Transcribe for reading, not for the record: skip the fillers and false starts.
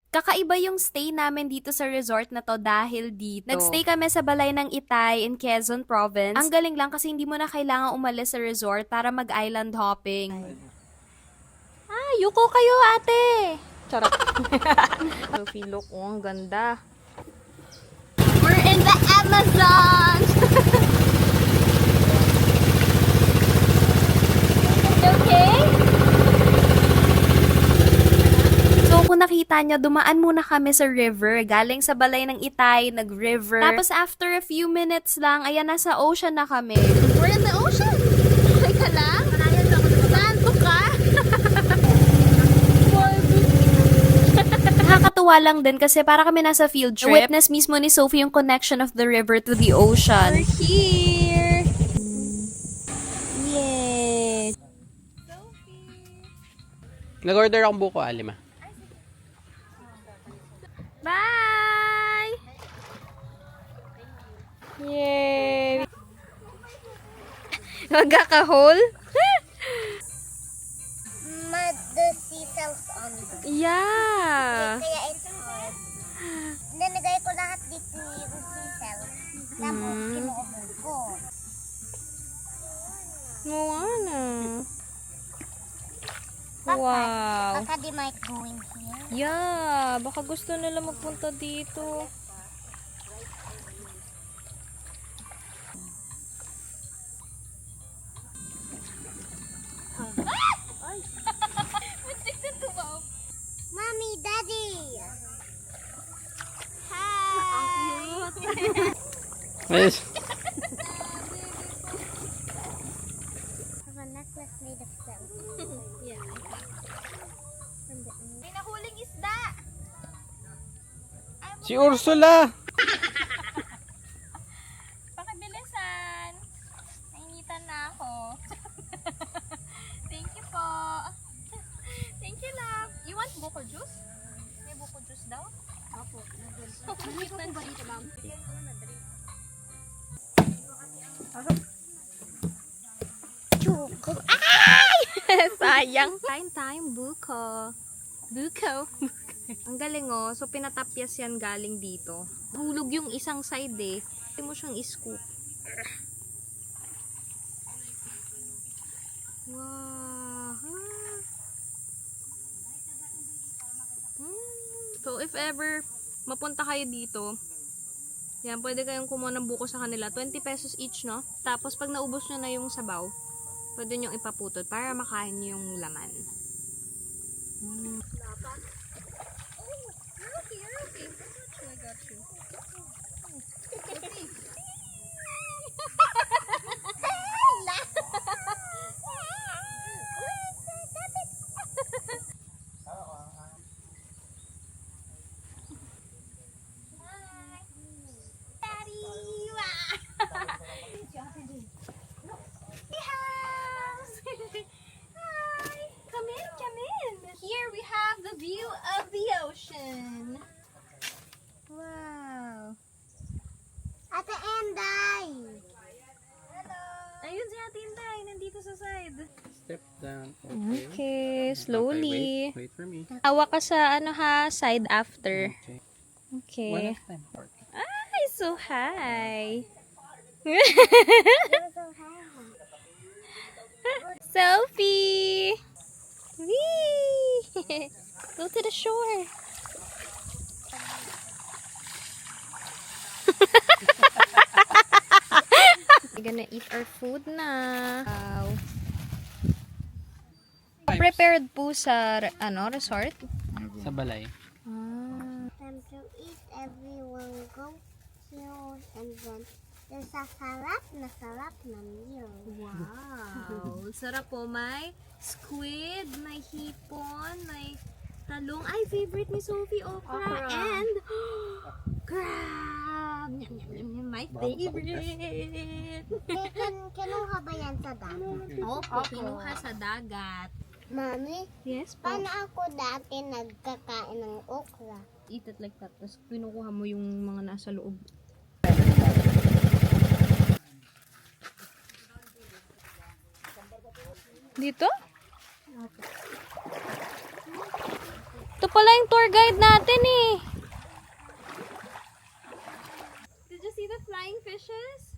Kakaiba yung stay namin dito sa resort na to dahil dito. Nagstay kami sa Balay ng Itay in Quezon Province. Ang galing lang kasi hindi mo na kailangan umalis sa resort para mag-island hopping. Ah, yuko kayo, ate! Charot. Sophie, look, oh, ang ganda. We're in the Amazon! Okay? So, kung nakita nyo, dumaan muna kami sa river. Galing sa Balay ng Itay, nag-river. Tapos, after a few minutes lang, ayan, nasa ocean na kami. We're in the ocean! Okay ka lang? Saan po ka? Nakakatuwa lang din kasi para kami nasa field trip. Witness mismo ni Sophie yung connection of the river to the ocean. We're here! Yes! Nag-order akong buko, Alima. Bye! Yay! Magkakahol? The seashells on them. Yeah! Kaya it's hard. Nilagay ko lahat dito yung seashells. Tapos kinuubog ko. Moana. Baka, Wow! baka they might go in here. Yeah! Baka gusto nila magpunta dito. Mommy, Daddy! Yes. Have a necklace made of silk. May nahuling isda! Si Ursula! Pakibilisan! Nainitan na ako. Thank you po. Thank you, love. You want buko juice? May buko juice daw? Opo. Hindi ko ba dito, ma'am? Sayang. Kain tayong buko. Buko. Ang galing oh. So, pinatapyas yan galing dito. Hulog yung isang side eh. Hindi mo siyang i-scoop. Wow. So, if ever mapunta kayo dito, yan, pwede kayong kumuha ng buko sa kanila. 20 pesos each, no? Tapos, pag naubos nyo na yung sabaw, pwede nyo ipaputol para makain nyo yung laman. Here we have the view of the ocean. Wow. Ate Enday! Ayun si Ate Inday, nandito sa side. Step down. Okay, slowly. Wait for me. Awa ka sa ano ha, side after. Okay. Okay. One at a time. Ay, so high. Sophie! Whee! Go to the shore. We're gonna eat our food na. Wow. Prepared po sa resort? Sa balay. Ah. Time to eat, everyone go here and then there's a sarap na meal. Wow. Sarap po. May squid, may hipon, may talong. Ay, favorite ni Sophie, okra. And crab. Nyam, nyam, nyam, nyam. My favorite. Kinuha ba yan sa dagat? Opo, kinuha sa dagat. Mami, Yes po. paano ako dati nagkakain ng okra? Eat it like that. Tapos pinukuha mo yung mga nasa loob. Dito? Ito pala yung tour guide natin eh. Did you see the flying fishes?